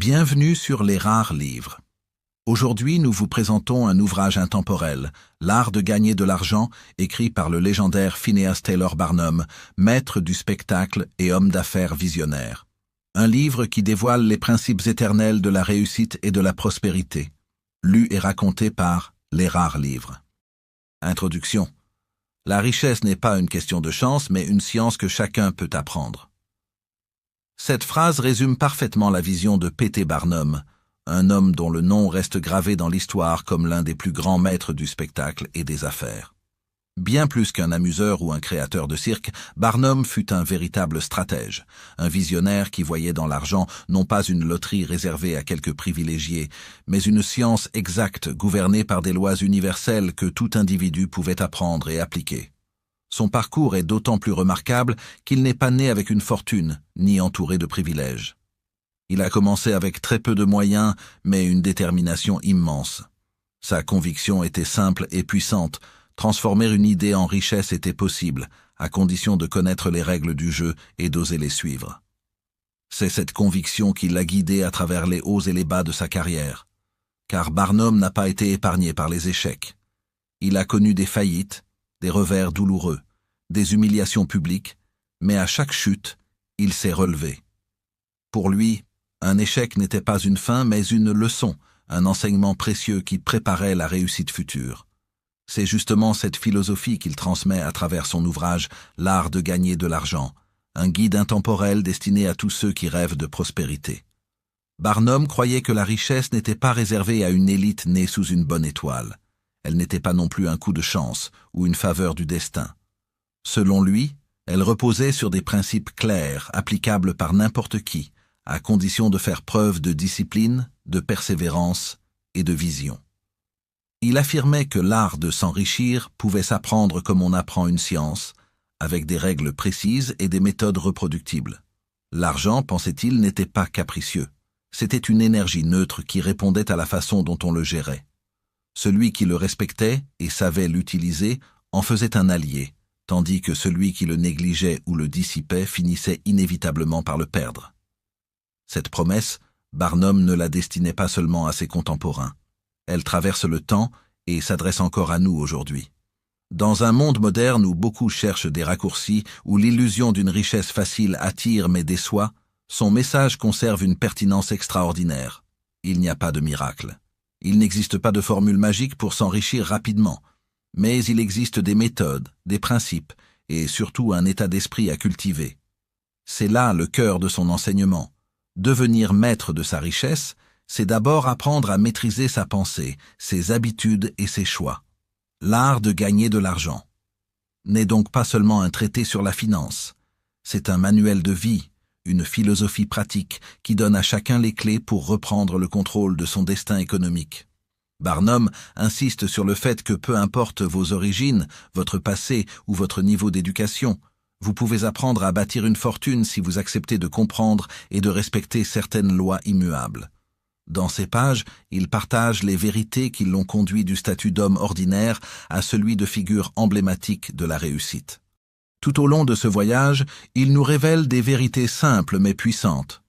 Bienvenue sur Les Rares Livres. Aujourd'hui, nous vous présentons un ouvrage intemporel, L'art de gagner de l'argent, écrit par le légendaire Phineas Taylor Barnum, maître du spectacle et homme d'affaires visionnaire. Un livre qui dévoile les principes éternels de la réussite et de la prospérité, lu et raconté par Les Rares Livres. Introduction. La richesse n'est pas une question de chance, mais une science que chacun peut apprendre. Cette phrase résume parfaitement la vision de P.T. Barnum, un homme dont le nom reste gravé dans l'histoire comme l'un des plus grands maîtres du spectacle et des affaires. Bien plus qu'un amuseur ou un créateur de cirque, Barnum fut un véritable stratège, un visionnaire qui voyait dans l'argent non pas une loterie réservée à quelques privilégiés, mais une science exacte gouvernée par des lois universelles que tout individu pouvait apprendre et appliquer. Son parcours est d'autant plus remarquable qu'il n'est pas né avec une fortune, ni entouré de privilèges. Il a commencé avec très peu de moyens, mais une détermination immense. Sa conviction était simple et puissante. Transformer une idée en richesse était possible, à condition de connaître les règles du jeu et d'oser les suivre. C'est cette conviction qui l'a guidé à travers les hauts et les bas de sa carrière. Car Barnum n'a pas été épargné par les échecs. Il a connu des faillites, des revers douloureux, des humiliations publiques, mais à chaque chute, il s'est relevé. Pour lui, un échec n'était pas une fin, mais une leçon, un enseignement précieux qui préparait la réussite future. C'est justement cette philosophie qu'il transmet à travers son ouvrage « L'art de gagner de l'argent », un guide intemporel destiné à tous ceux qui rêvent de prospérité. Barnum croyait que la richesse n'était pas réservée à une élite née sous une bonne étoile. Elle n'était pas non plus un coup de chance ou une faveur du destin. Selon lui, elle reposait sur des principes clairs, applicables par n'importe qui, à condition de faire preuve de discipline, de persévérance et de vision. Il affirmait que l'art de s'enrichir pouvait s'apprendre comme on apprend une science, avec des règles précises et des méthodes reproductibles. L'argent, pensait-il, n'était pas capricieux. C'était une énergie neutre qui répondait à la façon dont on le gérait. Celui qui le respectait et savait l'utiliser en faisait un allié, tandis que celui qui le négligeait ou le dissipait finissait inévitablement par le perdre. Cette promesse, Barnum ne la destinait pas seulement à ses contemporains. Elle traverse le temps et s'adresse encore à nous aujourd'hui. Dans un monde moderne où beaucoup cherchent des raccourcis, où l'illusion d'une richesse facile attire mais déçoit, son message conserve une pertinence extraordinaire. Il n'y a pas de miracle. Il n'existe pas de formule magique pour s'enrichir rapidement, mais il existe des méthodes, des principes et surtout un état d'esprit à cultiver. C'est là le cœur de son enseignement. Devenir maître de sa richesse, c'est d'abord apprendre à maîtriser sa pensée, ses habitudes et ses choix. L'art de gagner de l'argent n'est donc pas seulement un traité sur la finance, c'est un manuel de vie, une philosophie pratique qui donne à chacun les clés pour reprendre le contrôle de son destin économique. Barnum insiste sur le fait que peu importe vos origines, votre passé ou votre niveau d'éducation, vous pouvez apprendre à bâtir une fortune si vous acceptez de comprendre et de respecter certaines lois immuables. Dans ces pages, il partage les vérités qui l'ont conduit du statut d'homme ordinaire à celui de figure emblématique de la réussite. Tout au long de ce voyage, il nous révèle des vérités simples mais puissantes.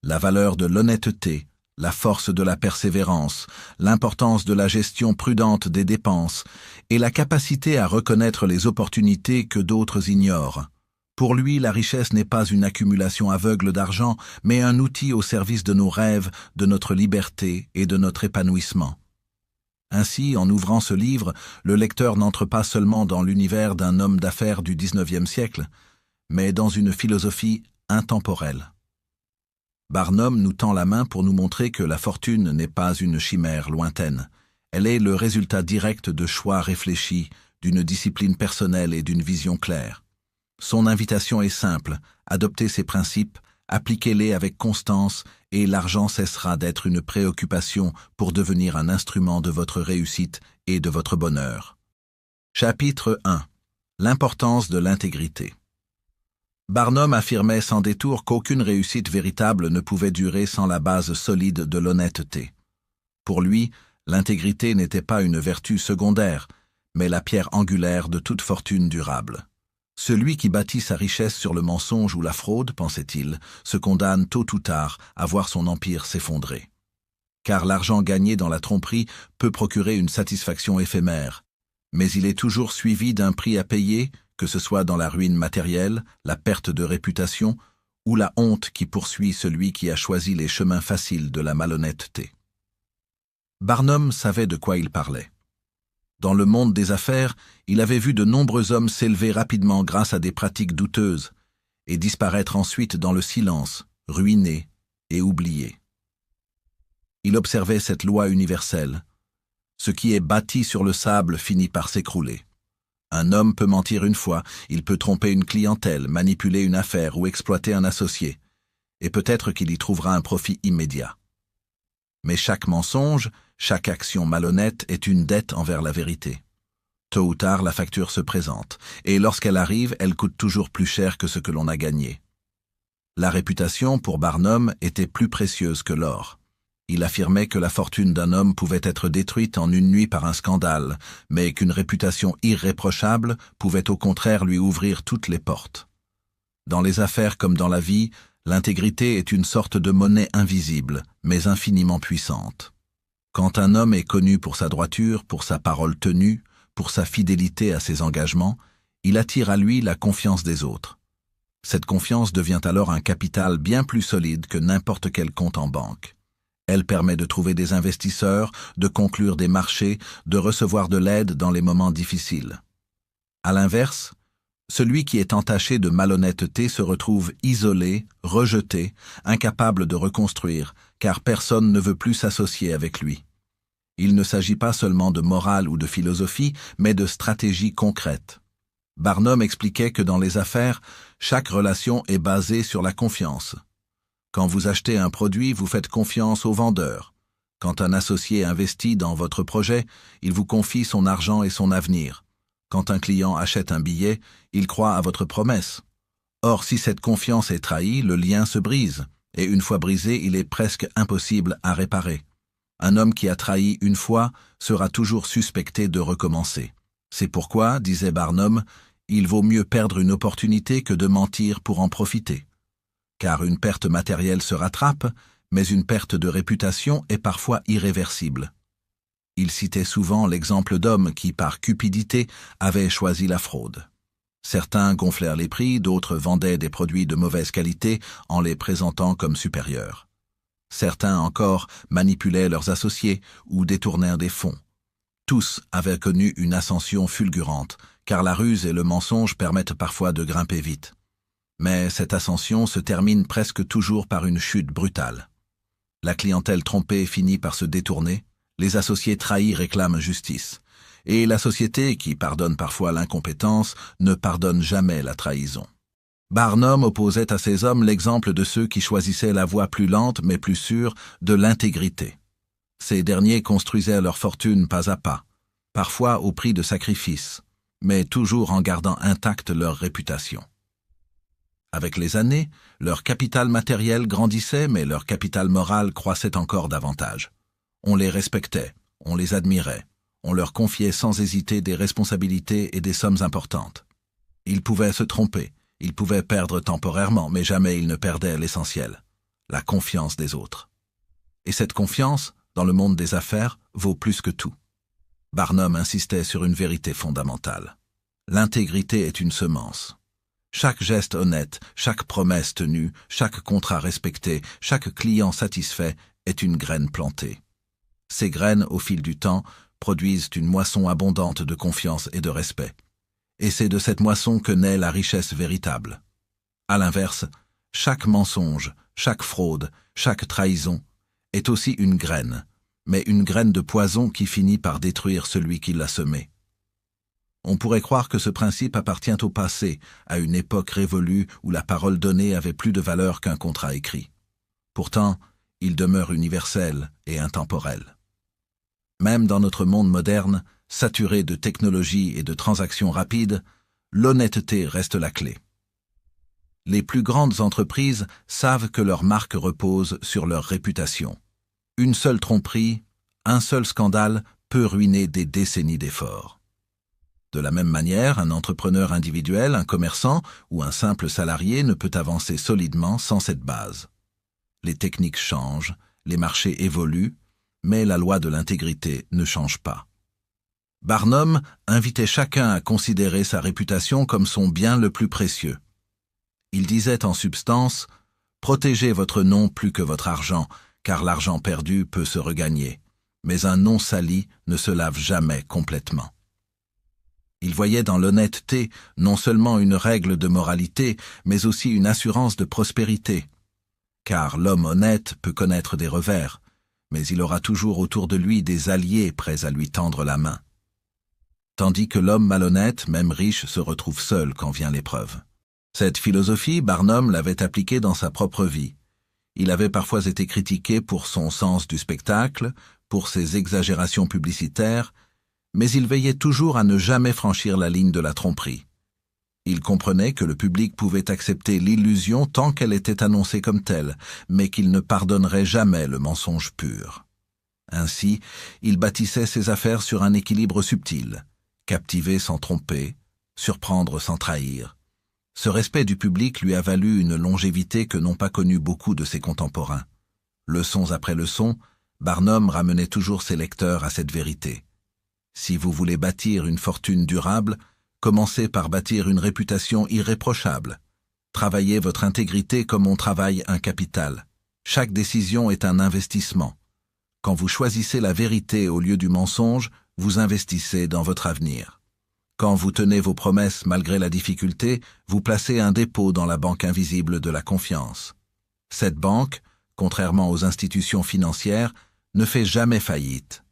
La valeur de l'honnêteté, la force de la persévérance, l'importance de la gestion prudente des dépenses et la capacité à reconnaître les opportunités que d'autres ignorent. Pour lui, la richesse n'est pas une accumulation aveugle d'argent, mais un outil au service de nos rêves, de notre liberté et de notre épanouissement. Ainsi, en ouvrant ce livre, le lecteur n'entre pas seulement dans l'univers d'un homme d'affaires du XIXe siècle, mais dans une philosophie intemporelle. Barnum nous tend la main pour nous montrer que la fortune n'est pas une chimère lointaine. Elle est le résultat direct de choix réfléchis, d'une discipline personnelle et d'une vision claire. Son invitation est simple, adoptez ces principes, appliquez-les avec constance et l'argent cessera d'être une préoccupation pour devenir un instrument de votre réussite et de votre bonheur. Chapitre 1. L'importance de l'intégrité. Barnum affirmait sans détour qu'aucune réussite véritable ne pouvait durer sans la base solide de l'honnêteté. Pour lui, l'intégrité n'était pas une vertu secondaire, mais la pierre angulaire de toute fortune durable. Celui qui bâtit sa richesse sur le mensonge ou la fraude, pensait-il, se condamne tôt ou tard à voir son empire s'effondrer. Car l'argent gagné dans la tromperie peut procurer une satisfaction éphémère, mais il est toujours suivi d'un prix à payer, que ce soit dans la ruine matérielle, la perte de réputation ou la honte qui poursuit celui qui a choisi les chemins faciles de la malhonnêteté. Barnum savait de quoi il parlait. Dans le monde des affaires, il avait vu de nombreux hommes s'élever rapidement grâce à des pratiques douteuses et disparaître ensuite dans le silence, ruinés et oubliés. Il observait cette loi universelle. Ce qui est bâti sur le sable finit par s'écrouler. Un homme peut mentir une fois, il peut tromper une clientèle, manipuler une affaire ou exploiter un associé, et peut-être qu'il y trouvera un profit immédiat. Mais chaque mensonge, chaque action malhonnête est une dette envers la vérité. Tôt ou tard, la facture se présente, et lorsqu'elle arrive, elle coûte toujours plus cher que ce que l'on a gagné. La réputation, pour Barnum, était plus précieuse que l'or. Il affirmait que la fortune d'un homme pouvait être détruite en une nuit par un scandale, mais qu'une réputation irréprochable pouvait au contraire lui ouvrir toutes les portes. Dans les affaires comme dans la vie, l'intégrité est une sorte de monnaie invisible, mais infiniment puissante. Quand un homme est connu pour sa droiture, pour sa parole tenue, pour sa fidélité à ses engagements, il attire à lui la confiance des autres. Cette confiance devient alors un capital bien plus solide que n'importe quel compte en banque. Elle permet de trouver des investisseurs, de conclure des marchés, de recevoir de l'aide dans les moments difficiles. À l'inverse, celui qui est entaché de malhonnêteté se retrouve isolé, rejeté, incapable de reconstruire, car personne ne veut plus s'associer avec lui. Il ne s'agit pas seulement de morale ou de philosophie, mais de stratégie concrète. Barnum expliquait que dans les affaires, chaque relation est basée sur la confiance. Quand vous achetez un produit, vous faites confiance au vendeur. Quand un associé investit dans votre projet, il vous confie son argent et son avenir. Quand un client achète un billet, il croit à votre promesse. Or, si cette confiance est trahie, le lien se brise, et une fois brisé, il est presque impossible à réparer. Un homme qui a trahi une fois sera toujours suspecté de recommencer. C'est pourquoi, disait Barnum, il vaut mieux perdre une opportunité que de mentir pour en profiter. Car une perte matérielle se rattrape, mais une perte de réputation est parfois irréversible. Il citait souvent l'exemple d'hommes qui, par cupidité, avaient choisi la fraude. Certains gonflèrent les prix, d'autres vendaient des produits de mauvaise qualité en les présentant comme supérieurs. Certains encore manipulaient leurs associés ou détournèrent des fonds. Tous avaient connu une ascension fulgurante, car la ruse et le mensonge permettent parfois de grimper vite. Mais cette ascension se termine presque toujours par une chute brutale. La clientèle trompée finit par se détourner, les associés trahis réclament justice, et la société, qui pardonne parfois l'incompétence, ne pardonne jamais la trahison. Barnum opposait à ces hommes l'exemple de ceux qui choisissaient la voie plus lente mais plus sûre de l'intégrité. Ces derniers construisaient leur fortune pas à pas, parfois au prix de sacrifices, mais toujours en gardant intacte leur réputation. Avec les années, leur capital matériel grandissait, mais leur capital moral croissait encore davantage. On les respectait, on les admirait, on leur confiait sans hésiter des responsabilités et des sommes importantes. Ils pouvaient se tromper, ils pouvaient perdre temporairement, mais jamais ils ne perdaient l'essentiel, la confiance des autres. Et cette confiance, dans le monde des affaires, vaut plus que tout. Barnum insistait sur une vérité fondamentale. L'intégrité est une semence. Chaque geste honnête, chaque promesse tenue, chaque contrat respecté, chaque client satisfait est une graine plantée. Ces graines, au fil du temps, produisent une moisson abondante de confiance et de respect. Et c'est de cette moisson que naît la richesse véritable. À l'inverse, chaque mensonge, chaque fraude, chaque trahison est aussi une graine, mais une graine de poison qui finit par détruire celui qui l'a semée. On pourrait croire que ce principe appartient au passé, à une époque révolue où la parole donnée avait plus de valeur qu'un contrat écrit. Pourtant, il demeure universel et intemporel. Même dans notre monde moderne, saturé de technologie et de transactions rapides, l'honnêteté reste la clé. Les plus grandes entreprises savent que leur marque repose sur leur réputation. Une seule tromperie, un seul scandale peut ruiner des décennies d'efforts. De la même manière, un entrepreneur individuel, un commerçant ou un simple salarié ne peut avancer solidement sans cette base. Les techniques changent, les marchés évoluent, mais la loi de l'intégrité ne change pas. Barnum invitait chacun à considérer sa réputation comme son bien le plus précieux. Il disait en substance « Protégez votre nom plus que votre argent, car l'argent perdu peut se regagner, mais un nom sali ne se lave jamais complètement. » Il voyait dans l'honnêteté non seulement une règle de moralité, mais aussi une assurance de prospérité. Car l'homme honnête peut connaître des revers, mais il aura toujours autour de lui des alliés prêts à lui tendre la main. Tandis que l'homme malhonnête, même riche, se retrouve seul quand vient l'épreuve. Cette philosophie, Barnum l'avait appliquée dans sa propre vie. Il avait parfois été critiqué pour son sens du spectacle, pour ses exagérations publicitaires, mais il veillait toujours à ne jamais franchir la ligne de la tromperie. Il comprenait que le public pouvait accepter l'illusion tant qu'elle était annoncée comme telle, mais qu'il ne pardonnerait jamais le mensonge pur. Ainsi, il bâtissait ses affaires sur un équilibre subtil. Captiver sans tromper, surprendre sans trahir. Ce respect du public lui a valu une longévité que n'ont pas connue beaucoup de ses contemporains. Leçons après leçons, Barnum ramenait toujours ses lecteurs à cette vérité. Si vous voulez bâtir une fortune durable, commencez par bâtir une réputation irréprochable. Travaillez votre intégrité comme on travaille un capital. Chaque décision est un investissement. Quand vous choisissez la vérité au lieu du mensonge, vous investissez dans votre avenir. Quand vous tenez vos promesses malgré la difficulté, vous placez un dépôt dans la banque invisible de la confiance. Cette banque, contrairement aux institutions financières, ne fait jamais faillite.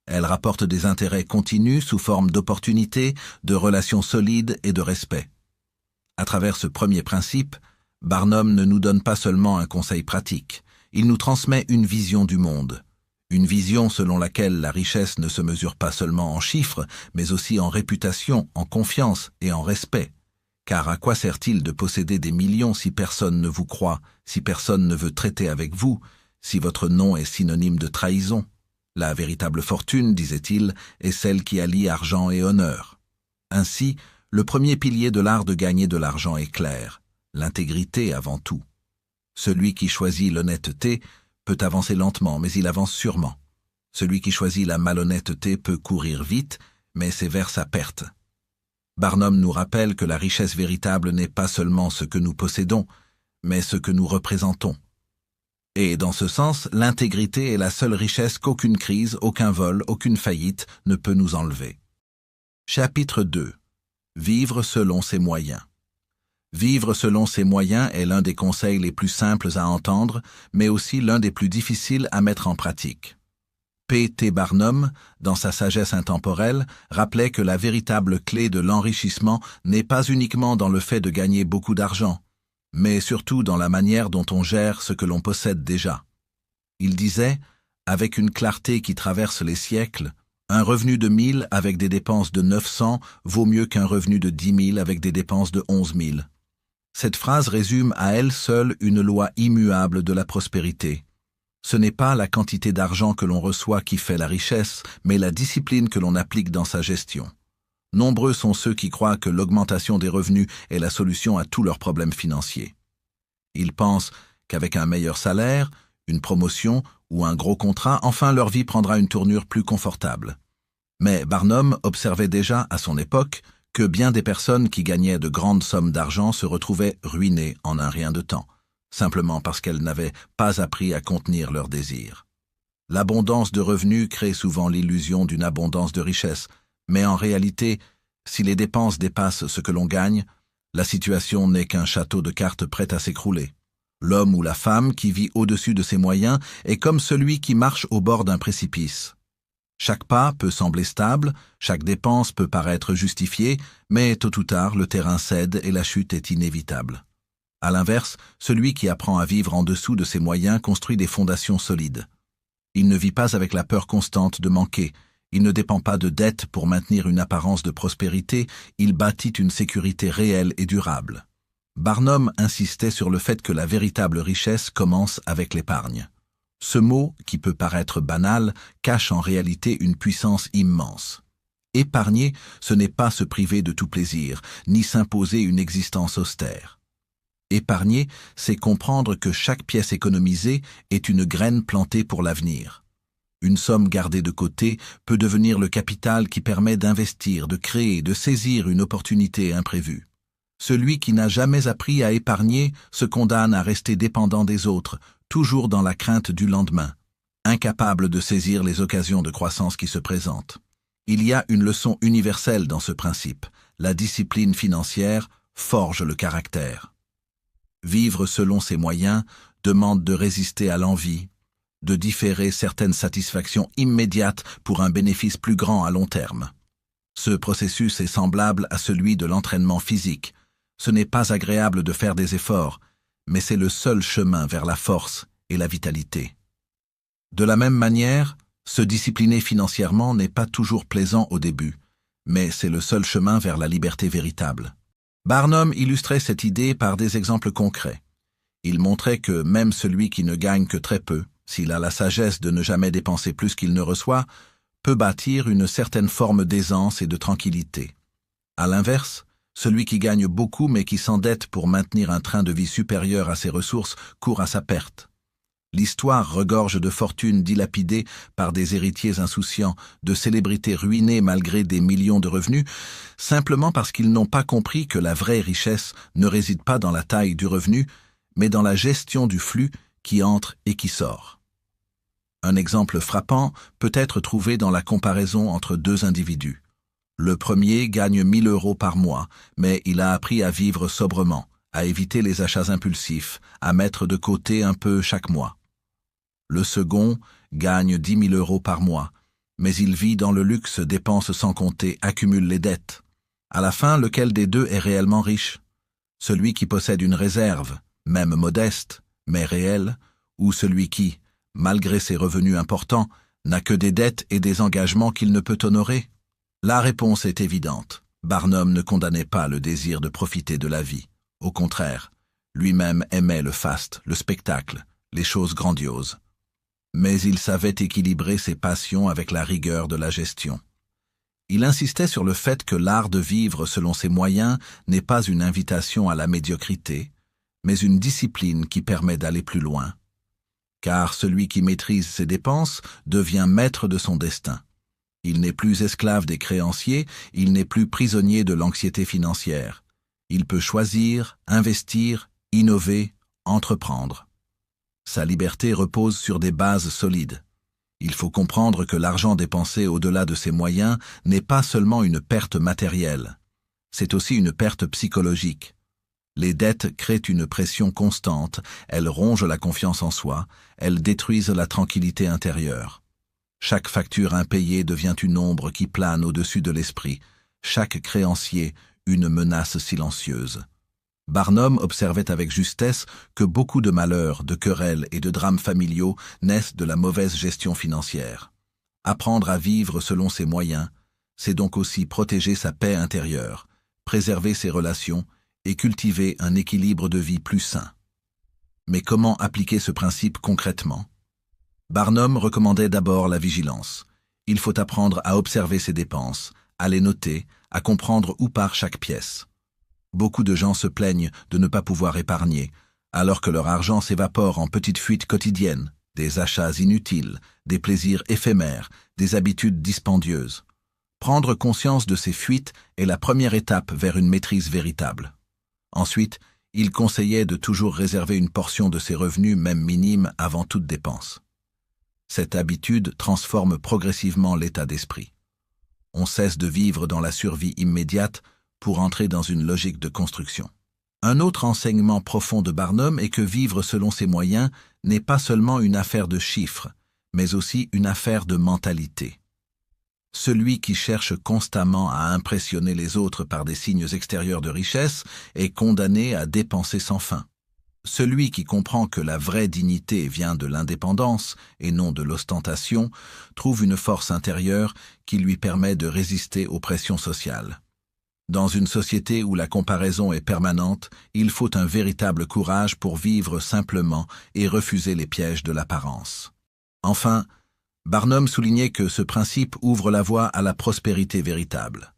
Elle rapporte des intérêts continus sous forme d'opportunités, de relations solides et de respect. À travers ce premier principe, Barnum ne nous donne pas seulement un conseil pratique, il nous transmet une vision du monde. Une vision selon laquelle la richesse ne se mesure pas seulement en chiffres, mais aussi en réputation, en confiance et en respect. Car à quoi sert-il de posséder des millions si personne ne vous croit, si personne ne veut traiter avec vous, si votre nom est synonyme de trahison? La véritable fortune, disait-il, est celle qui allie argent et honneur. Ainsi, le premier pilier de l'art de gagner de l'argent est clair, l'intégrité avant tout. Celui qui choisit l'honnêteté peut avancer lentement, mais il avance sûrement. Celui qui choisit la malhonnêteté peut courir vite, mais c'est vers sa perte. Barnum nous rappelle que la richesse véritable n'est pas seulement ce que nous possédons, mais ce que nous représentons. Et dans ce sens, l'intégrité est la seule richesse qu'aucune crise, aucun vol, aucune faillite ne peut nous enlever. Chapitre 2. Vivre selon ses moyens. Vivre selon ses moyens est l'un des conseils les plus simples à entendre, mais aussi l'un des plus difficiles à mettre en pratique. P. T. Barnum, dans sa sagesse intemporelle, rappelait que la véritable clé de l'enrichissement n'est pas uniquement dans le fait de gagner beaucoup d'argent, mais surtout dans la manière dont on gère ce que l'on possède déjà. Il disait, avec une clarté qui traverse les siècles, un revenu de 1000 avec des dépenses de 900 vaut mieux qu'un revenu de 10 000 avec des dépenses de 11 000. Cette phrase résume à elle seule une loi immuable de la prospérité. Ce n'est pas la quantité d'argent que l'on reçoit qui fait la richesse, mais la discipline que l'on applique dans sa gestion. Nombreux sont ceux qui croient que l'augmentation des revenus est la solution à tous leurs problèmes financiers. Ils pensent qu'avec un meilleur salaire, une promotion ou un gros contrat, enfin leur vie prendra une tournure plus confortable. Mais Barnum observait déjà à son époque que bien des personnes qui gagnaient de grandes sommes d'argent se retrouvaient ruinées en un rien de temps, simplement parce qu'elles n'avaient pas appris à contenir leurs désirs. L'abondance de revenus crée souvent l'illusion d'une abondance de richesse, mais en réalité, si les dépenses dépassent ce que l'on gagne, la situation n'est qu'un château de cartes prêt à s'écrouler. L'homme ou la femme qui vit au-dessus de ses moyens est comme celui qui marche au bord d'un précipice. Chaque pas peut sembler stable, chaque dépense peut paraître justifiée, mais tôt ou tard le terrain cède et la chute est inévitable. À l'inverse, celui qui apprend à vivre en dessous de ses moyens construit des fondations solides. Il ne vit pas avec la peur constante de manquer, il ne dépend pas de dettes pour maintenir une apparence de prospérité, il bâtit une sécurité réelle et durable. Barnum insistait sur le fait que la véritable richesse commence avec l'épargne. Ce mot, qui peut paraître banal, cache en réalité une puissance immense. Épargner, ce n'est pas se priver de tout plaisir, ni s'imposer une existence austère. Épargner, c'est comprendre que chaque pièce économisée est une graine plantée pour l'avenir. Une somme gardée de côté peut devenir le capital qui permet d'investir, de créer, de saisir une opportunité imprévue. Celui qui n'a jamais appris à épargner se condamne à rester dépendant des autres, toujours dans la crainte du lendemain, incapable de saisir les occasions de croissance qui se présentent. Il y a une leçon universelle dans ce principe. La discipline financière forge le caractère. Vivre selon ses moyens demande de résister à l'envie, de différer certaines satisfactions immédiates pour un bénéfice plus grand à long terme. Ce processus est semblable à celui de l'entraînement physique. Ce n'est pas agréable de faire des efforts, mais c'est le seul chemin vers la force et la vitalité. De la même manière, se discipliner financièrement n'est pas toujours plaisant au début, mais c'est le seul chemin vers la liberté véritable. Barnum illustrait cette idée par des exemples concrets. Il montrait que même celui qui ne gagne que très peu, s'il a la sagesse de ne jamais dépenser plus qu'il ne reçoit, peut bâtir une certaine forme d'aisance et de tranquillité. À l'inverse, celui qui gagne beaucoup mais qui s'endette pour maintenir un train de vie supérieur à ses ressources court à sa perte. L'histoire regorge de fortunes dilapidées par des héritiers insouciants, de célébrités ruinées malgré des millions de revenus, simplement parce qu'ils n'ont pas compris que la vraie richesse ne réside pas dans la taille du revenu, mais dans la gestion du flux qui entre et qui sort. Un exemple frappant peut être trouvé dans la comparaison entre deux individus. Le premier gagne 1 000 € par mois, mais il a appris à vivre sobrement, à éviter les achats impulsifs, à mettre de côté un peu chaque mois. Le second gagne 10 000 € par mois, mais il vit dans le luxe, dépense sans compter, accumule les dettes. À la fin, lequel des deux est réellement riche? Celui qui possède une réserve, même modeste, mais réelle, ou celui qui, malgré ses revenus importants, n'a que des dettes et des engagements qu'il ne peut honorer? La réponse est évidente. Barnum ne condamnait pas le désir de profiter de la vie. Au contraire, lui-même aimait le faste, le spectacle, les choses grandioses. Mais il savait équilibrer ses passions avec la rigueur de la gestion. Il insistait sur le fait que l'art de vivre selon ses moyens n'est pas une invitation à la médiocrité, mais une discipline qui permet d'aller plus loin. Car celui qui maîtrise ses dépenses devient maître de son destin. Il n'est plus esclave des créanciers, il n'est plus prisonnier de l'anxiété financière. Il peut choisir, investir, innover, entreprendre. Sa liberté repose sur des bases solides. Il faut comprendre que l'argent dépensé au-delà de ses moyens n'est pas seulement une perte matérielle, c'est aussi une perte psychologique. Les dettes créent une pression constante, elles rongent la confiance en soi, elles détruisent la tranquillité intérieure. Chaque facture impayée devient une ombre qui plane au-dessus de l'esprit, chaque créancier une menace silencieuse. Barnum observait avec justesse que beaucoup de malheurs, de querelles et de drames familiaux naissent de la mauvaise gestion financière. Apprendre à vivre selon ses moyens, c'est donc aussi protéger sa paix intérieure, préserver ses relations et cultiver un équilibre de vie plus sain. Mais comment appliquer ce principe concrètement? Barnum recommandait d'abord la vigilance. Il faut apprendre à observer ses dépenses, à les noter, à comprendre où part chaque pièce. Beaucoup de gens se plaignent de ne pas pouvoir épargner, alors que leur argent s'évapore en petites fuites quotidiennes, des achats inutiles, des plaisirs éphémères, des habitudes dispendieuses. Prendre conscience de ces fuites est la première étape vers une maîtrise véritable. Ensuite, il conseillait de toujours réserver une portion de ses revenus, même minime, avant toute dépense. Cette habitude transforme progressivement l'état d'esprit. On cesse de vivre dans la survie immédiate pour entrer dans une logique de construction. Un autre enseignement profond de Barnum est que vivre selon ses moyens n'est pas seulement une affaire de chiffres, mais aussi une affaire de mentalité. Celui qui cherche constamment à impressionner les autres par des signes extérieurs de richesse est condamné à dépenser sans fin. Celui qui comprend que la vraie dignité vient de l'indépendance et non de l'ostentation trouve une force intérieure qui lui permet de résister aux pressions sociales. Dans une société où la comparaison est permanente, il faut un véritable courage pour vivre simplement et refuser les pièges de l'apparence. Enfin, Barnum soulignait que ce principe ouvre la voie à la prospérité véritable.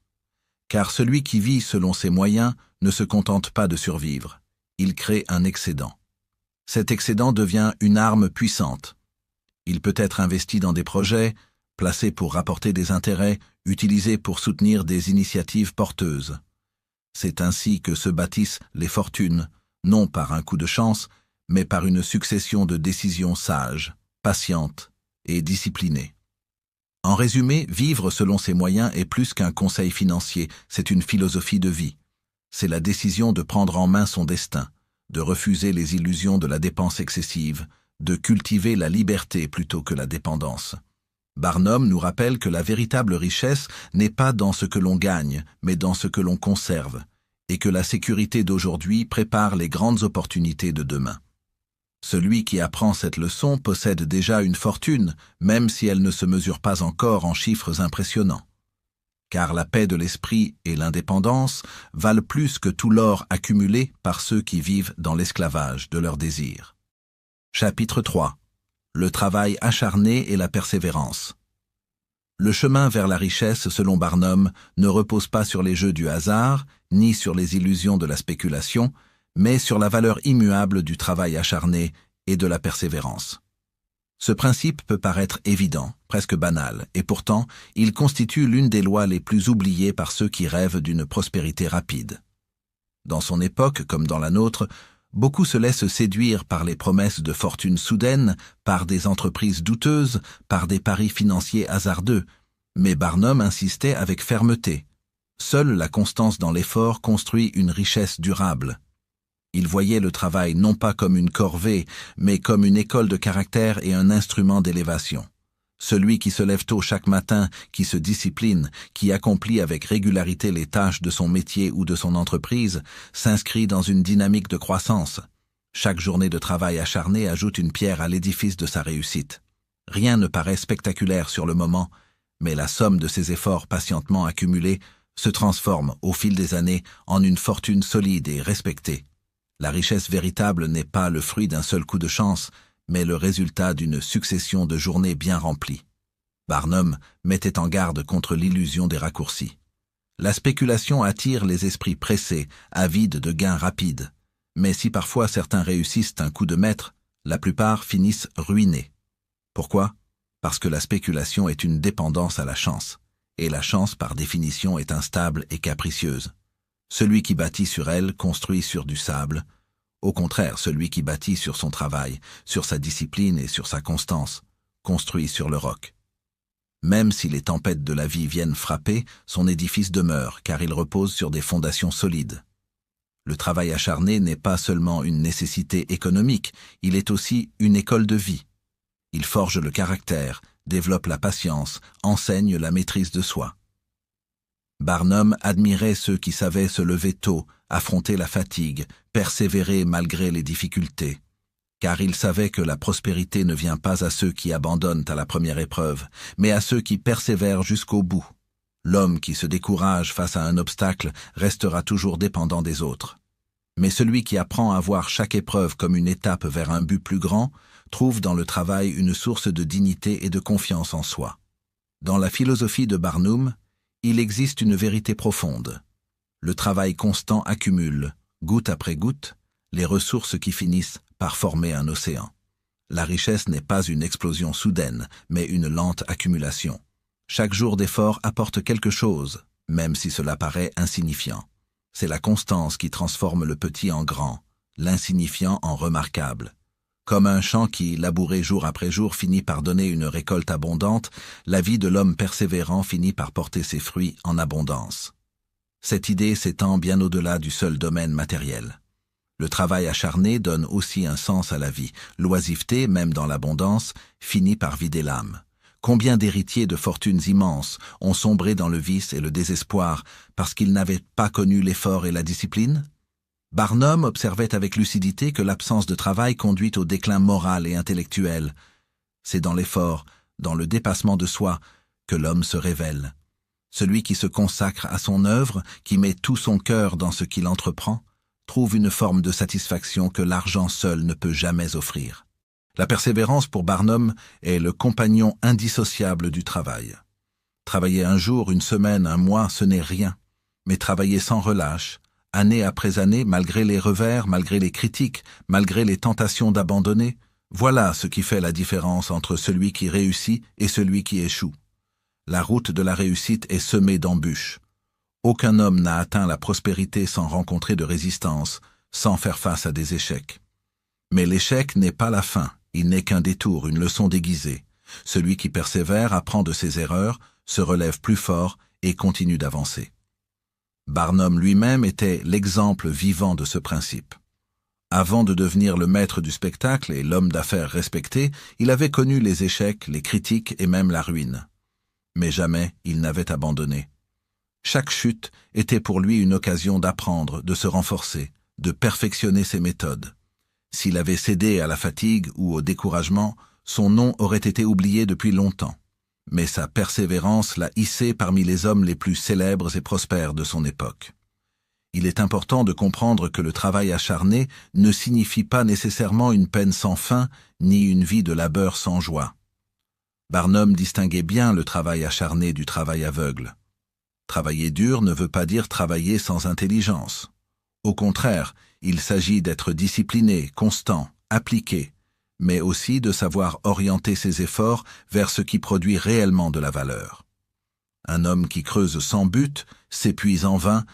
Car celui qui vit selon ses moyens ne se contente pas de survivre, il crée un excédent. Cet excédent devient une arme puissante. Il peut être investi dans des projets, placé pour rapporter des intérêts, utilisé pour soutenir des initiatives porteuses. C'est ainsi que se bâtissent les fortunes, non par un coup de chance, mais par une succession de décisions sages, patientes et disciplinées. En résumé, vivre selon ses moyens est plus qu'un conseil financier, c'est une philosophie de vie. C'est la décision de prendre en main son destin, de refuser les illusions de la dépense excessive, de cultiver la liberté plutôt que la dépendance. Barnum nous rappelle que la véritable richesse n'est pas dans ce que l'on gagne, mais dans ce que l'on conserve, et que la sécurité d'aujourd'hui prépare les grandes opportunités de demain. Celui qui apprend cette leçon possède déjà une fortune, même si elle ne se mesure pas encore en chiffres impressionnants. Car la paix de l'esprit et l'indépendance valent plus que tout l'or accumulé par ceux qui vivent dans l'esclavage de leurs désirs. Chapitre 3. Le travail acharné et la persévérance. Le chemin vers la richesse, selon Barnum, ne repose pas sur les jeux du hasard, ni sur les illusions de la spéculation, mais sur la valeur immuable du travail acharné et de la persévérance. Ce principe peut paraître évident, presque banal, et pourtant, il constitue l'une des lois les plus oubliées par ceux qui rêvent d'une prospérité rapide. Dans son époque, comme dans la nôtre, beaucoup se laissent séduire par les promesses de fortune soudaine, par des entreprises douteuses, par des paris financiers hasardeux, mais Barnum insistait avec fermeté. Seule la constance dans l'effort construit une richesse durable. Il voyait le travail non pas comme une corvée, mais comme une école de caractère et un instrument d'élévation. Celui qui se lève tôt chaque matin, qui se discipline, qui accomplit avec régularité les tâches de son métier ou de son entreprise, s'inscrit dans une dynamique de croissance. Chaque journée de travail acharné ajoute une pierre à l'édifice de sa réussite. Rien ne paraît spectaculaire sur le moment, mais la somme de ces efforts patientement accumulés se transforme au fil des années en une fortune solide et respectée. La richesse véritable n'est pas le fruit d'un seul coup de chance, mais le résultat d'une succession de journées bien remplies. Barnum mettait en garde contre l'illusion des raccourcis. La spéculation attire les esprits pressés, avides de gains rapides. Mais si parfois certains réussissent un coup de maître, la plupart finissent ruinés. Pourquoi? Parce que la spéculation est une dépendance à la chance, et la chance par définition est instable et capricieuse. Celui qui bâtit sur elle construit sur du sable. Au contraire, celui qui bâtit sur son travail, sur sa discipline et sur sa constance, construit sur le roc. Même si les tempêtes de la vie viennent frapper, son édifice demeure, car il repose sur des fondations solides. Le travail acharné n'est pas seulement une nécessité économique, il est aussi une école de vie. Il forge le caractère, développe la patience, enseigne la maîtrise de soi. Barnum admirait ceux qui savaient se lever tôt, affronter la fatigue, persévérer malgré les difficultés. Car il savait que la prospérité ne vient pas à ceux qui abandonnent à la première épreuve, mais à ceux qui persévèrent jusqu'au bout. L'homme qui se décourage face à un obstacle restera toujours dépendant des autres. Mais celui qui apprend à voir chaque épreuve comme une étape vers un but plus grand, trouve dans le travail une source de dignité et de confiance en soi. Dans la philosophie de Barnum, il existe une vérité profonde. Le travail constant accumule, goutte après goutte, les ressources qui finissent par former un océan. La richesse n'est pas une explosion soudaine, mais une lente accumulation. Chaque jour d'effort apporte quelque chose, même si cela paraît insignifiant. C'est la constance qui transforme le petit en grand, l'insignifiant en remarquable. Comme un champ qui, labouré jour après jour, finit par donner une récolte abondante, la vie de l'homme persévérant finit par porter ses fruits en abondance. Cette idée s'étend bien au-delà du seul domaine matériel. Le travail acharné donne aussi un sens à la vie. L'oisiveté, même dans l'abondance, finit par vider l'âme. Combien d'héritiers de fortunes immenses ont sombré dans le vice et le désespoir parce qu'ils n'avaient pas connu l'effort et la discipline? Barnum observait avec lucidité que l'absence de travail conduit au déclin moral et intellectuel. C'est dans l'effort, dans le dépassement de soi, que l'homme se révèle. Celui qui se consacre à son œuvre, qui met tout son cœur dans ce qu'il entreprend, trouve une forme de satisfaction que l'argent seul ne peut jamais offrir. La persévérance pour Barnum est le compagnon indissociable du travail. Travailler un jour, une semaine, un mois, ce n'est rien. Mais travailler sans relâche, année après année, malgré les revers, malgré les critiques, malgré les tentations d'abandonner, voilà ce qui fait la différence entre celui qui réussit et celui qui échoue. La route de la réussite est semée d'embûches. Aucun homme n'a atteint la prospérité sans rencontrer de résistance, sans faire face à des échecs. Mais l'échec n'est pas la fin, il n'est qu'un détour, une leçon déguisée. Celui qui persévère apprend de ses erreurs, se relève plus fort et continue d'avancer. Barnum lui-même était l'exemple vivant de ce principe. Avant de devenir le maître du spectacle et l'homme d'affaires respecté, il avait connu les échecs, les critiques et même la ruine. Mais jamais il n'avait abandonné. Chaque chute était pour lui une occasion d'apprendre, de se renforcer, de perfectionner ses méthodes. S'il avait cédé à la fatigue ou au découragement, son nom aurait été oublié depuis longtemps. Mais sa persévérance l'a hissé parmi les hommes les plus célèbres et prospères de son époque. Il est important de comprendre que le travail acharné ne signifie pas nécessairement une peine sans fin, ni une vie de labeur sans joie. Barnum distinguait bien le travail acharné du travail aveugle. Travailler dur ne veut pas dire travailler sans intelligence. Au contraire, il s'agit d'être discipliné, constant, appliqué, mais aussi de savoir orienter ses efforts vers ce qui produit réellement de la valeur. Un homme qui creuse sans but s'épuise en vain,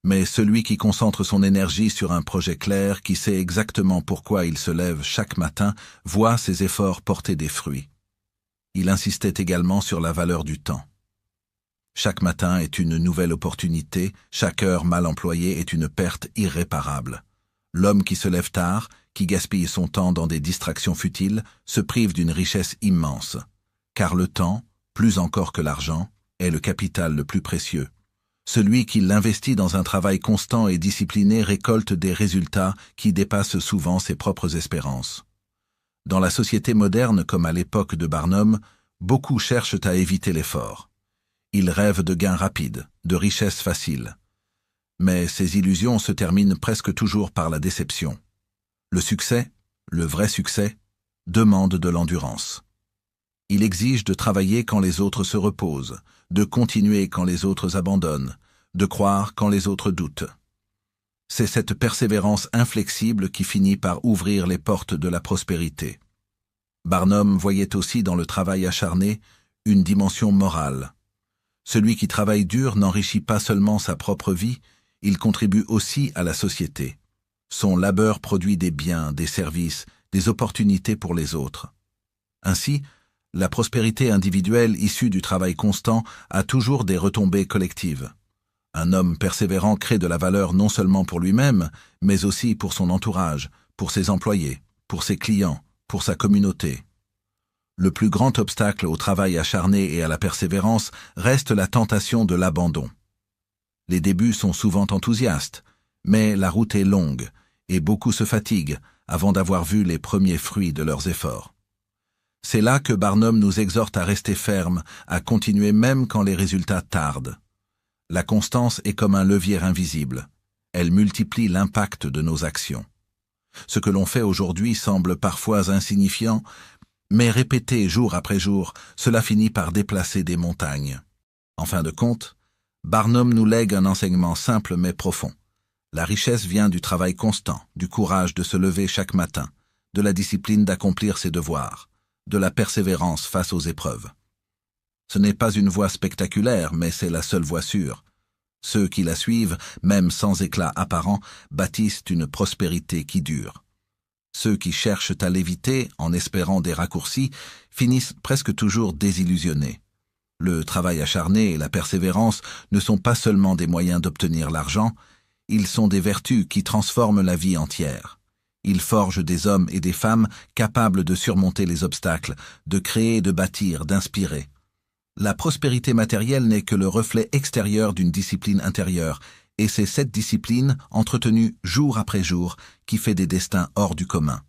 mais celui qui concentre son énergie sur un projet clair, qui sait exactement pourquoi il se lève chaque matin, voit ses efforts porter des fruits. Il insistait également sur la valeur du temps. Chaque matin est une nouvelle opportunité, chaque heure mal employée est une perte irréparable. L'homme qui se lève tard, qui gaspille son temps dans des distractions futiles, se prive d'une richesse immense. Car le temps, plus encore que l'argent, est le capital le plus précieux. Celui qui l'investit dans un travail constant et discipliné récolte des résultats qui dépassent souvent ses propres espérances. Dans la société moderne comme à l'époque de Barnum, beaucoup cherchent à éviter l'effort. Ils rêvent de gains rapides, de richesses faciles. Mais ces illusions se terminent presque toujours par la déception. Le succès, le vrai succès, demande de l'endurance. Il exige de travailler quand les autres se reposent, de continuer quand les autres abandonnent, de croire quand les autres doutent. C'est cette persévérance inflexible qui finit par ouvrir les portes de la prospérité. Barnum voyait aussi dans le travail acharné une dimension morale. Celui qui travaille dur n'enrichit pas seulement sa propre vie, il contribue aussi à la société. Son labeur produit des biens, des services, des opportunités pour les autres. Ainsi, la prospérité individuelle issue du travail constant a toujours des retombées collectives. Un homme persévérant crée de la valeur non seulement pour lui-même, mais aussi pour son entourage, pour ses employés, pour ses clients, pour sa communauté. Le plus grand obstacle au travail acharné et à la persévérance reste la tentation de l'abandon. Les débuts sont souvent enthousiastes, mais la route est longue, et beaucoup se fatiguent avant d'avoir vu les premiers fruits de leurs efforts. C'est là que Barnum nous exhorte à rester ferme, à continuer même quand les résultats tardent. La constance est comme un levier invisible. Elle multiplie l'impact de nos actions. Ce que l'on fait aujourd'hui semble parfois insignifiant, mais répété jour après jour, cela finit par déplacer des montagnes. En fin de compte, Barnum nous lègue un enseignement simple mais profond. La richesse vient du travail constant, du courage de se lever chaque matin, de la discipline d'accomplir ses devoirs, de la persévérance face aux épreuves. Ce n'est pas une voie spectaculaire, mais c'est la seule voie sûre. Ceux qui la suivent, même sans éclat apparent, bâtissent une prospérité qui dure. Ceux qui cherchent à l'éviter, en espérant des raccourcis, finissent presque toujours désillusionnés. Le travail acharné et la persévérance ne sont pas seulement des moyens d'obtenir l'argent, ils sont des vertus qui transforment la vie entière. Ils forgent des hommes et des femmes capables de surmonter les obstacles, de créer, de bâtir, d'inspirer. La prospérité matérielle n'est que le reflet extérieur d'une discipline intérieure, et c'est cette discipline, entretenue jour après jour, qui fait des destins hors du commun.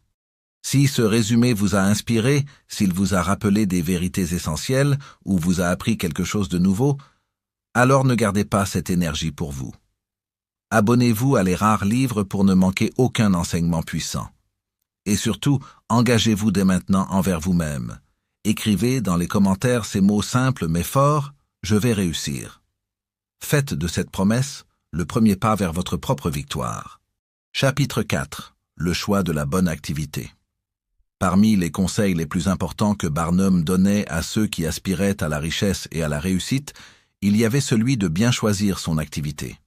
Si ce résumé vous a inspiré, s'il vous a rappelé des vérités essentielles, ou vous a appris quelque chose de nouveau, alors ne gardez pas cette énergie pour vous. Abonnez-vous à Les Rares Livres pour ne manquer aucun enseignement puissant. Et surtout, engagez-vous dès maintenant envers vous-même. Écrivez dans les commentaires ces mots simples mais forts, « Je vais réussir ». Faites de cette promesse le premier pas vers votre propre victoire. Chapitre 4. Le choix de la bonne activité. Parmi les conseils les plus importants que Barnum donnait à ceux qui aspiraient à la richesse et à la réussite, il y avait celui de bien choisir son activité.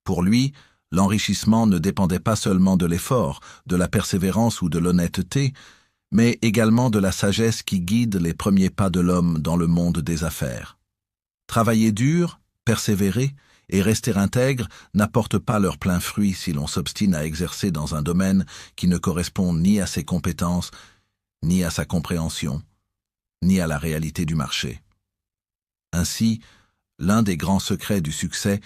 Pour lui, l'enrichissement ne dépendait pas seulement de l'effort, de la persévérance ou de l'honnêteté, mais également de la sagesse qui guide les premiers pas de l'homme dans le monde des affaires. Travailler dur, persévérer et rester intègre n'apportent pas leur plein fruit si l'on s'obstine à exercer dans un domaine qui ne correspond ni à ses compétences, ni à sa compréhension, ni à la réalité du marché. Ainsi, l'un des grands secrets du succès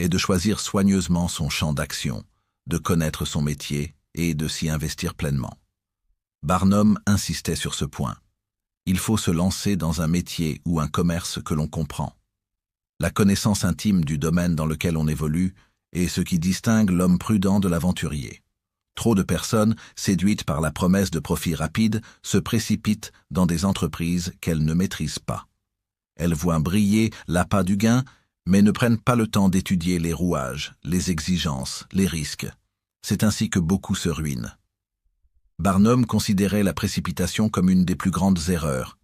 est de choisir soigneusement son champ d'action, de connaître son métier et de s'y investir pleinement. Barnum insistait sur ce point. Il faut se lancer dans un métier ou un commerce que l'on comprend. La connaissance intime du domaine dans lequel on évolue est ce qui distingue l'homme prudent de l'aventurier. Trop de personnes, séduites par la promesse de profits rapides, se précipitent dans des entreprises qu'elles ne maîtrisent pas. Elles voient briller l'appât du gain, mais ne prennent pas le temps d'étudier les rouages, les exigences, les risques. C'est ainsi que beaucoup se ruinent. Barnum considérait la précipitation comme une des plus grandes erreurs.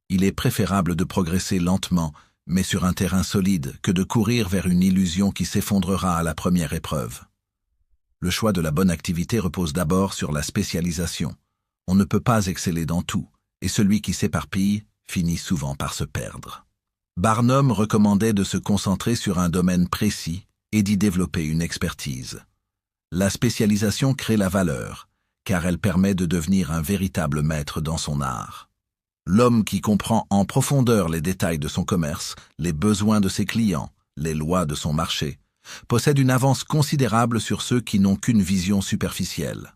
Il est préférable de progresser lentement, mais sur un terrain solide, que de courir vers une illusion qui s'effondrera à la première épreuve. Le choix de la bonne activité repose d'abord sur la spécialisation. On ne peut pas exceller dans tout, et celui qui s'éparpille finit souvent par se perdre. Barnum recommandait de se concentrer sur un domaine précis et d'y développer une expertise. La spécialisation crée la valeur, car elle permet de devenir un véritable maître dans son art. L'homme qui comprend en profondeur les détails de son commerce, les besoins de ses clients, les lois de son marché, possède une avance considérable sur ceux qui n'ont qu'une vision superficielle.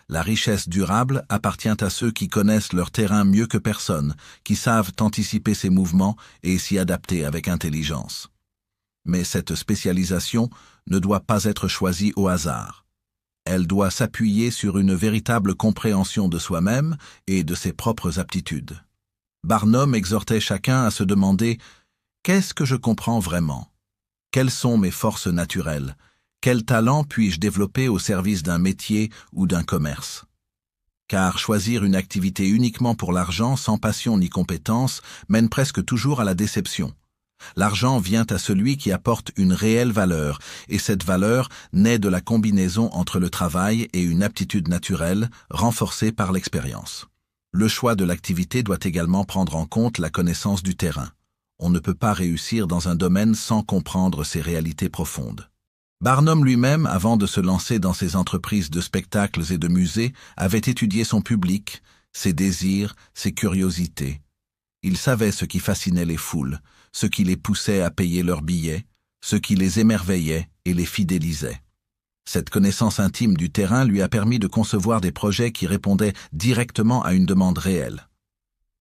La richesse durable appartient à ceux qui connaissent leur terrain mieux que personne, qui savent anticiper ses mouvements et s'y adapter avec intelligence. Mais cette spécialisation ne doit pas être choisie au hasard. Elle doit s'appuyer sur une véritable compréhension de soi-même et de ses propres aptitudes. Barnum exhortait chacun à se demander « Qu'est-ce que je comprends vraiment ? Quelles sont mes forces naturelles ? Quel talent puis-je développer au service d'un métier ou d'un commerce ?» Car choisir une activité uniquement pour l'argent, sans passion ni compétence, mène presque toujours à la déception. L'argent vient à celui qui apporte une réelle valeur, et cette valeur naît de la combinaison entre le travail et une aptitude naturelle, renforcée par l'expérience. Le choix de l'activité doit également prendre en compte la connaissance du terrain. On ne peut pas réussir dans un domaine sans comprendre ses réalités profondes. Barnum lui-même, avant de se lancer dans ses entreprises de spectacles et de musées, avait étudié son public, ses désirs, ses curiosités. Il savait ce qui fascinait les foules, ce qui les poussait à payer leurs billets, ce qui les émerveillait et les fidélisait. Cette connaissance intime du terrain lui a permis de concevoir des projets qui répondaient directement à une demande réelle.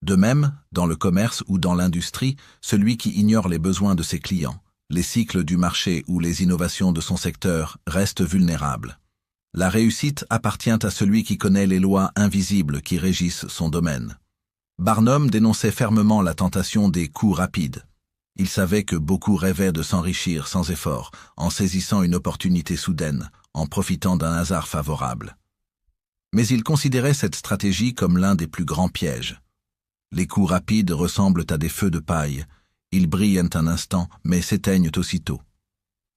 De même, dans le commerce ou dans l'industrie, celui qui ignore les besoins de ses clients, les cycles du marché ou les innovations de son secteur reste vulnérable. La réussite appartient à celui qui connaît les lois invisibles qui régissent son domaine. Barnum dénonçait fermement la tentation des coups rapides. Il savait que beaucoup rêvaient de s'enrichir sans effort, en saisissant une opportunité soudaine, en profitant d'un hasard favorable. Mais il considérait cette stratégie comme l'un des plus grands pièges. Les coups rapides ressemblent à des feux de paille. Ils brillent un instant, mais s'éteignent aussitôt.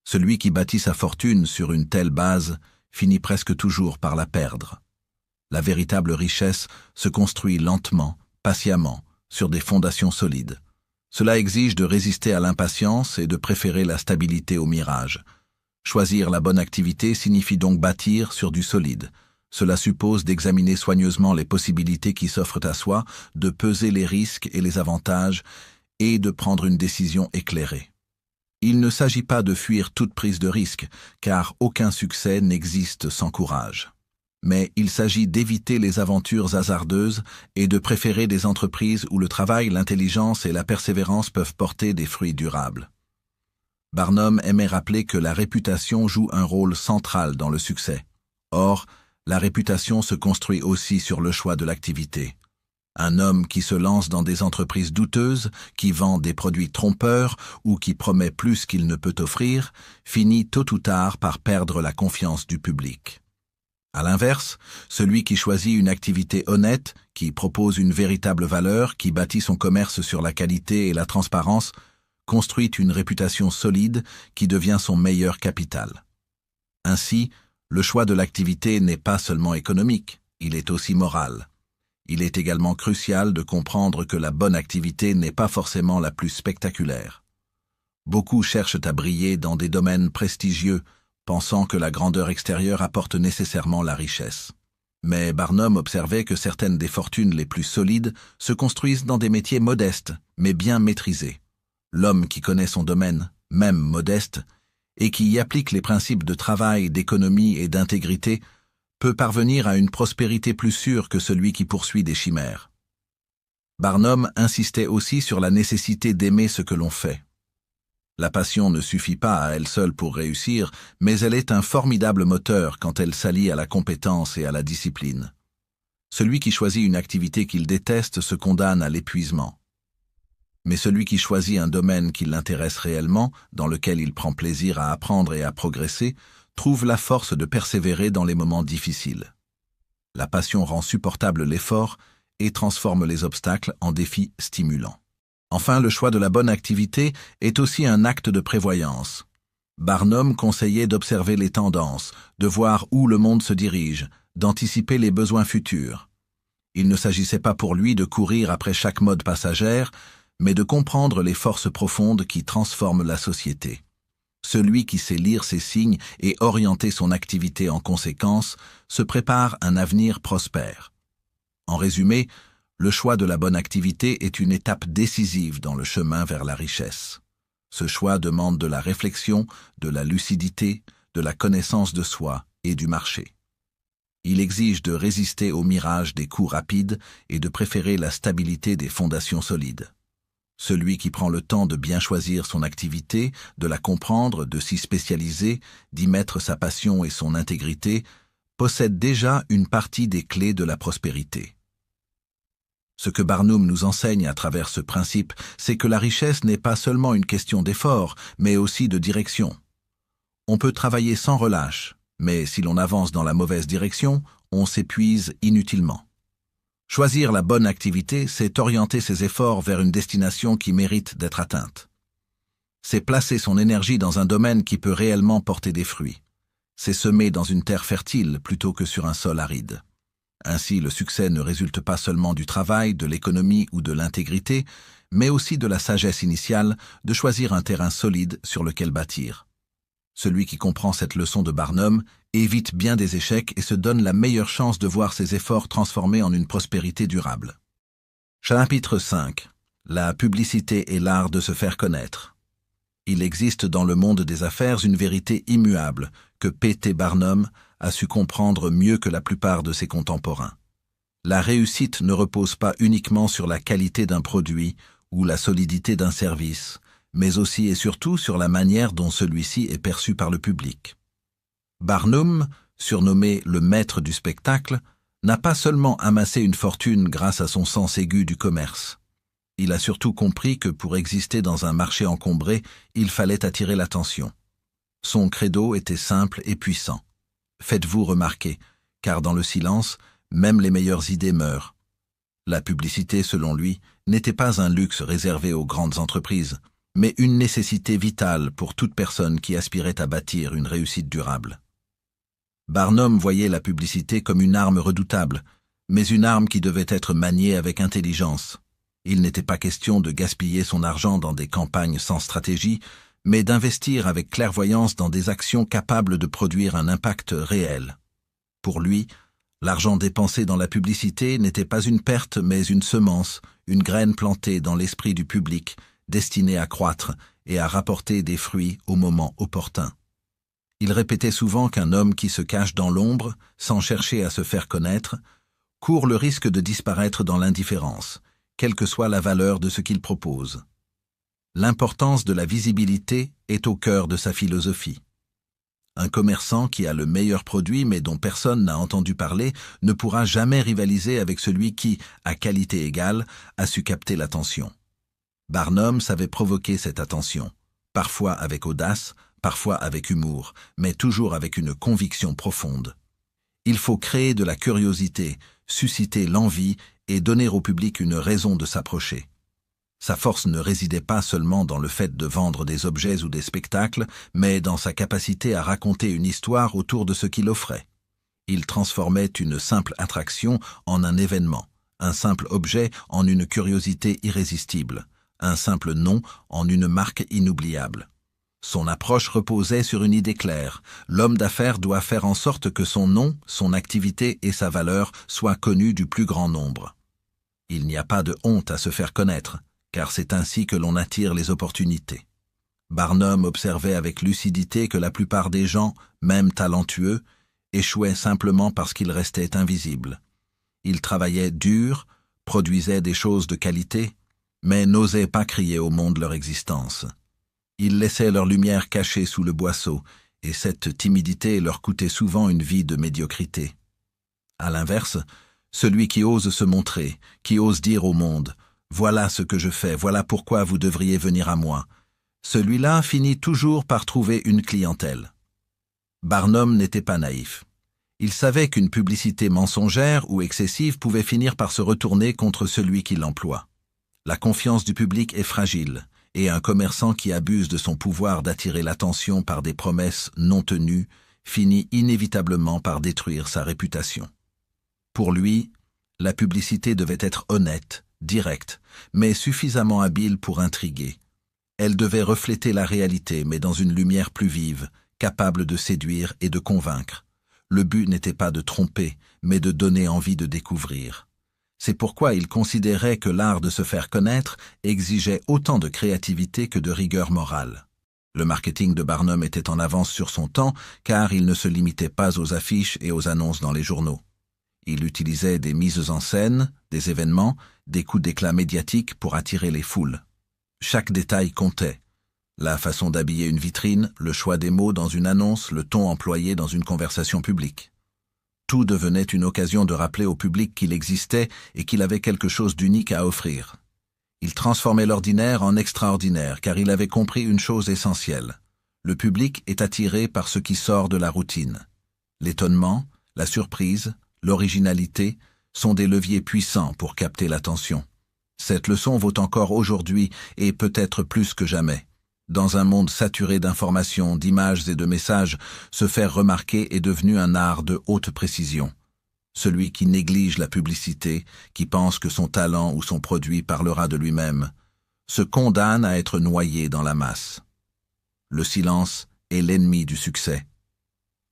Celui qui bâtit sa fortune sur une telle base finit presque toujours par la perdre. La véritable richesse se construit lentement, patiemment, sur des fondations solides. Cela exige de résister à l'impatience et de préférer la stabilité au mirage. Choisir la bonne activité signifie donc bâtir sur du solide. Cela suppose d'examiner soigneusement les possibilités qui s'offrent à soi, de peser les risques et les avantages, et de prendre une décision éclairée. Il ne s'agit pas de fuir toute prise de risque, car aucun succès n'existe sans courage. Mais il s'agit d'éviter les aventures hasardeuses et de préférer des entreprises où le travail, l'intelligence et la persévérance peuvent porter des fruits durables. Barnum aimait rappeler que la réputation joue un rôle central dans le succès. Or, La réputation se construit aussi sur le choix de l'activité. Un homme qui se lance dans des entreprises douteuses, qui vend des produits trompeurs ou qui promet plus qu'il ne peut offrir, finit tôt ou tard par perdre la confiance du public. À l'inverse, celui qui choisit une activité honnête, qui propose une véritable valeur, qui bâtit son commerce sur la qualité et la transparence, construit une réputation solide qui devient son meilleur capital. Ainsi, le choix de l'activité n'est pas seulement économique, il est aussi moral. Il est également crucial de comprendre que la bonne activité n'est pas forcément la plus spectaculaire. Beaucoup cherchent à briller dans des domaines prestigieux, pensant que la grandeur extérieure apporte nécessairement la richesse. Mais Barnum observait que certaines des fortunes les plus solides se construisent dans des métiers modestes, mais bien maîtrisés. L'homme qui connaît son domaine, même modeste, et qui y applique les principes de travail, d'économie et d'intégrité, peut parvenir à une prospérité plus sûre que celui qui poursuit des chimères. Barnum insistait aussi sur la nécessité d'aimer ce que l'on fait. La passion ne suffit pas à elle seule pour réussir, mais elle est un formidable moteur quand elle s'allie à la compétence et à la discipline. Celui qui choisit une activité qu'il déteste se condamne à l'épuisement. Mais celui qui choisit un domaine qui l'intéresse réellement, dans lequel il prend plaisir à apprendre et à progresser, trouve la force de persévérer dans les moments difficiles. La passion rend supportable l'effort et transforme les obstacles en défis stimulants. Enfin, le choix de la bonne activité est aussi un acte de prévoyance. Barnum conseillait d'observer les tendances, de voir où le monde se dirige, d'anticiper les besoins futurs. Il ne s'agissait pas pour lui de courir après chaque mode passagère, mais de comprendre les forces profondes qui transforment la société. Celui qui sait lire ces signes et orienter son activité en conséquence se prépare un avenir prospère. En résumé, le choix de la bonne activité est une étape décisive dans le chemin vers la richesse. Ce choix demande de la réflexion, de la lucidité, de la connaissance de soi et du marché. Il exige de résister au mirage des coups rapides et de préférer la stabilité des fondations solides. Celui qui prend le temps de bien choisir son activité, de la comprendre, de s'y spécialiser, d'y mettre sa passion et son intégrité, possède déjà une partie des clés de la prospérité. Ce que Barnum nous enseigne à travers ce principe, c'est que la richesse n'est pas seulement une question d'effort, mais aussi de direction. On peut travailler sans relâche, mais si l'on avance dans la mauvaise direction, on s'épuise inutilement. Choisir la bonne activité, c'est orienter ses efforts vers une destination qui mérite d'être atteinte. C'est placer son énergie dans un domaine qui peut réellement porter des fruits. C'est semer dans une terre fertile plutôt que sur un sol aride. Ainsi, le succès ne résulte pas seulement du travail, de l'économie ou de l'intégrité, mais aussi de la sagesse initiale de choisir un terrain solide sur lequel bâtir. Celui qui comprend cette leçon de Barnum évite bien des échecs et se donne la meilleure chance de voir ses efforts transformés en une prospérité durable. Chapitre 5. La publicité et l'art de se faire connaître. Il existe dans le monde des affaires une vérité immuable que P.T. Barnum a su comprendre mieux que la plupart de ses contemporains. La réussite ne repose pas uniquement sur la qualité d'un produit ou la solidité d'un service, mais aussi et surtout sur la manière dont celui-ci est perçu par le public. Barnum, surnommé le maître du spectacle, n'a pas seulement amassé une fortune grâce à son sens aigu du commerce. Il a surtout compris que pour exister dans un marché encombré, il fallait attirer l'attention. Son credo était simple et puissant. Faites-vous remarquer, car dans le silence, même les meilleures idées meurent. La publicité, selon lui, n'était pas un luxe réservé aux grandes entreprises, mais une nécessité vitale pour toute personne qui aspirait à bâtir une réussite durable. Barnum voyait la publicité comme une arme redoutable, mais une arme qui devait être maniée avec intelligence. Il n'était pas question de gaspiller son argent dans des campagnes sans stratégie, mais d'investir avec clairvoyance dans des actions capables de produire un impact réel. Pour lui, l'argent dépensé dans la publicité n'était pas une perte mais une semence, une graine plantée dans l'esprit du public, destinée à croître et à rapporter des fruits au moment opportun. Il répétait souvent qu'un homme qui se cache dans l'ombre, sans chercher à se faire connaître, court le risque de disparaître dans l'indifférence, quelle que soit la valeur de ce qu'il propose. L'importance de la visibilité est au cœur de sa philosophie. Un commerçant qui a le meilleur produit mais dont personne n'a entendu parler ne pourra jamais rivaliser avec celui qui, à qualité égale, a su capter l'attention. Barnum savait provoquer cette attention, parfois avec audace, parfois avec humour, mais toujours avec une conviction profonde. Il faut créer de la curiosité, susciter l'envie et donner au public une raison de s'approcher. Sa force ne résidait pas seulement dans le fait de vendre des objets ou des spectacles, mais dans sa capacité à raconter une histoire autour de ce qu'il offrait. Il transformait une simple attraction en un événement, un simple objet en une curiosité irrésistible, un simple nom en une marque inoubliable. Son approche reposait sur une idée claire. L'homme d'affaires doit faire en sorte que son nom, son activité et sa valeur soient connus du plus grand nombre. Il n'y a pas de honte à se faire connaître, car c'est ainsi que l'on attire les opportunités. Barnum observait avec lucidité que la plupart des gens, même talentueux, échouaient simplement parce qu'ils restaient invisibles. Ils travaillaient dur, produisaient des choses de qualité, mais n'osaient pas crier au monde leur existence. Ils laissaient leur lumière cachée sous le boisseau, et cette timidité leur coûtait souvent une vie de médiocrité. À l'inverse, celui qui ose se montrer, qui ose dire au monde « Voilà ce que je fais, voilà pourquoi vous devriez venir à moi », celui-là finit toujours par trouver une clientèle. Barnum n'était pas naïf. Il savait qu'une publicité mensongère ou excessive pouvait finir par se retourner contre celui qui l'emploie. La confiance du public est fragile, et un commerçant qui abuse de son pouvoir d'attirer l'attention par des promesses non tenues finit inévitablement par détruire sa réputation. Pour lui, la publicité devait être honnête, directe, mais suffisamment habile pour intriguer. Elle devait refléter la réalité, mais dans une lumière plus vive, capable de séduire et de convaincre. Le but n'était pas de tromper, mais de donner envie de découvrir. C'est pourquoi il considérait que l'art de se faire connaître exigeait autant de créativité que de rigueur morale. Le marketing de Barnum était en avance sur son temps, car il ne se limitait pas aux affiches et aux annonces dans les journaux. Il utilisait des mises en scène, des événements, des coups d'éclat médiatiques pour attirer les foules. Chaque détail comptait. La façon d'habiller une vitrine, le choix des mots dans une annonce, le ton employé dans une conversation publique. Tout devenait une occasion de rappeler au public qu'il existait et qu'il avait quelque chose d'unique à offrir. Il transformait l'ordinaire en extraordinaire, car il avait compris une chose essentielle. Le public est attiré par ce qui sort de la routine. L'étonnement, la surprise, l'originalité sont des leviers puissants pour capter l'attention. Cette leçon vaut encore aujourd'hui et peut-être plus que jamais. Dans un monde saturé d'informations, d'images et de messages, se faire remarquer est devenu un art de haute précision. Celui qui néglige la publicité, qui pense que son talent ou son produit parlera de lui-même, se condamne à être noyé dans la masse. Le silence est l'ennemi du succès.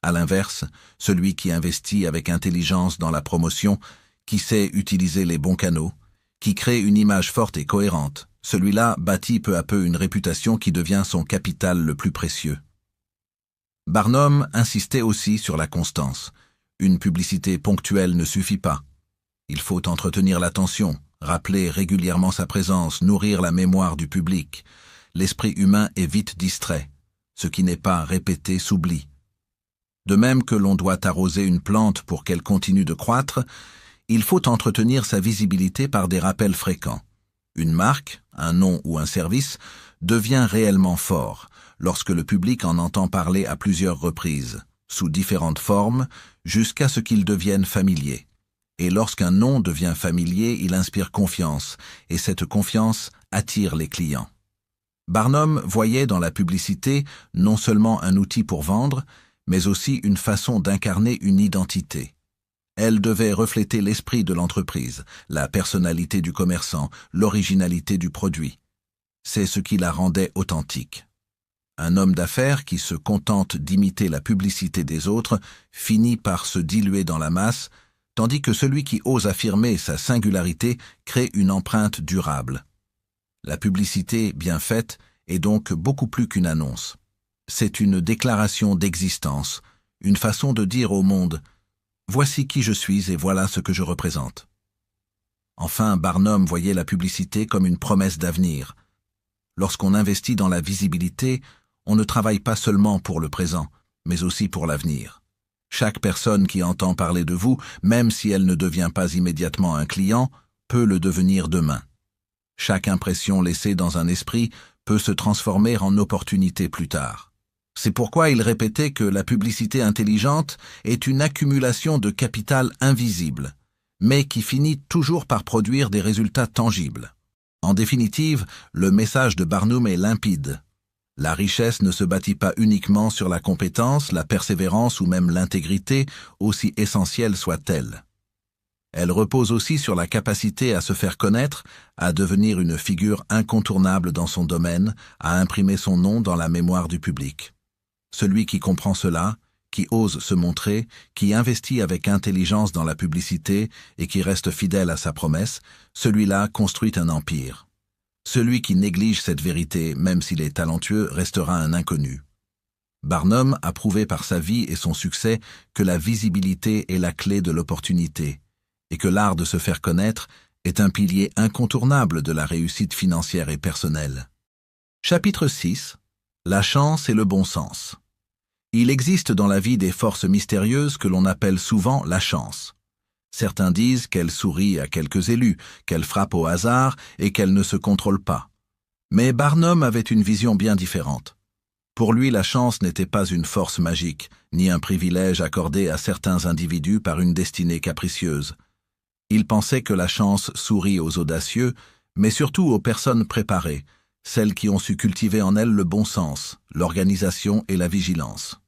À l'inverse, celui qui investit avec intelligence dans la promotion, qui sait utiliser les bons canaux, qui crée une image forte et cohérente, celui-là bâtit peu à peu une réputation qui devient son capital le plus précieux. Barnum insistait aussi sur la constance. Une publicité ponctuelle ne suffit pas. Il faut entretenir l'attention, rappeler régulièrement sa présence, nourrir la mémoire du public. L'esprit humain est vite distrait. Ce qui n'est pas répété s'oublie. De même que l'on doit arroser une plante pour qu'elle continue de croître, il faut entretenir sa visibilité par des rappels fréquents. Une marque, un nom ou un service devient réellement fort lorsque le public en entend parler à plusieurs reprises, sous différentes formes, jusqu'à ce qu'il devienne familier. Et lorsqu'un nom devient familier, il inspire confiance, et cette confiance attire les clients. Barnum voyait dans la publicité non seulement un outil pour vendre, mais aussi une façon d'incarner une identité. Elle devait refléter l'esprit de l'entreprise, la personnalité du commerçant, l'originalité du produit. C'est ce qui la rendait authentique. Un homme d'affaires qui se contente d'imiter la publicité des autres finit par se diluer dans la masse, tandis que celui qui ose affirmer sa singularité crée une empreinte durable. La publicité bien faite est donc beaucoup plus qu'une annonce. C'est une déclaration d'existence, une façon de dire au monde « Voici qui je suis et voilà ce que je représente ». Enfin, Barnum voyait la publicité comme une promesse d'avenir. Lorsqu'on investit dans la visibilité, on ne travaille pas seulement pour le présent, mais aussi pour l'avenir. Chaque personne qui entend parler de vous, même si elle ne devient pas immédiatement un client, peut le devenir demain. Chaque impression laissée dans un esprit peut se transformer en opportunité plus tard. C'est pourquoi il répétait que la publicité intelligente est une accumulation de capital invisible, mais qui finit toujours par produire des résultats tangibles. En définitive, le message de Barnum est limpide. La richesse ne se bâtit pas uniquement sur la compétence, la persévérance ou même l'intégrité, aussi essentielle soit-elle. Elle repose aussi sur la capacité à se faire connaître, à devenir une figure incontournable dans son domaine, à imprimer son nom dans la mémoire du public. Celui qui comprend cela, qui ose se montrer, qui investit avec intelligence dans la publicité et qui reste fidèle à sa promesse, celui-là construit un empire. Celui qui néglige cette vérité, même s'il est talentueux, restera un inconnu. Barnum a prouvé par sa vie et son succès que la visibilité est la clé de l'opportunité, et que l'art de se faire connaître est un pilier incontournable de la réussite financière et personnelle. Chapitre 6. La chance et le bon sens. Il existe dans la vie des forces mystérieuses que l'on appelle souvent la chance. Certains disent qu'elle sourit à quelques élus, qu'elle frappe au hasard et qu'elle ne se contrôle pas. Mais Barnum avait une vision bien différente. Pour lui, la chance n'était pas une force magique, ni un privilège accordé à certains individus par une destinée capricieuse. Il pensait que la chance sourit aux audacieux, mais surtout aux personnes préparées, celles qui ont su cultiver en elles le bon sens, l'organisation et la vigilance.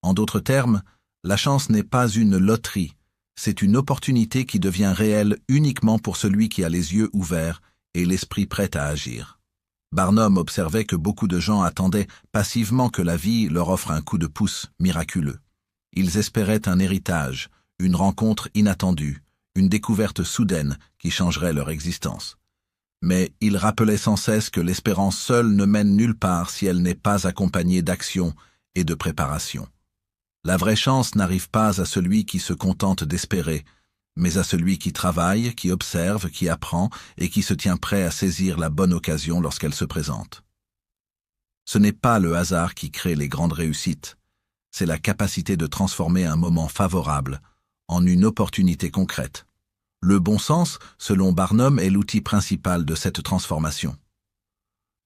En d'autres termes, la chance n'est pas une loterie, c'est une opportunité qui devient réelle uniquement pour celui qui a les yeux ouverts et l'esprit prêt à agir. Barnum observait que beaucoup de gens attendaient passivement que la vie leur offre un coup de pouce miraculeux. Ils espéraient un héritage, une rencontre inattendue, une découverte soudaine qui changerait leur existence. Mais il rappelait sans cesse que l'espérance seule ne mène nulle part si elle n'est pas accompagnée d'action et de préparation. La vraie chance n'arrive pas à celui qui se contente d'espérer, mais à celui qui travaille, qui observe, qui apprend et qui se tient prêt à saisir la bonne occasion lorsqu'elle se présente. Ce n'est pas le hasard qui crée les grandes réussites, c'est la capacité de transformer un moment favorable en une opportunité concrète. Le bon sens, selon Barnum, est l'outil principal de cette transformation.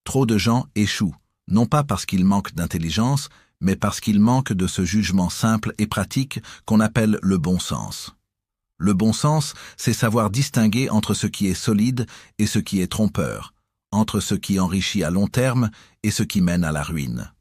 Trop de gens échouent, non pas parce qu'ils manquent d'intelligence, mais parce qu'ils manquent de ce jugement simple et pratique qu'on appelle le bon sens. Le bon sens, c'est savoir distinguer entre ce qui est solide et ce qui est trompeur, entre ce qui enrichit à long terme et ce qui mène à la ruine.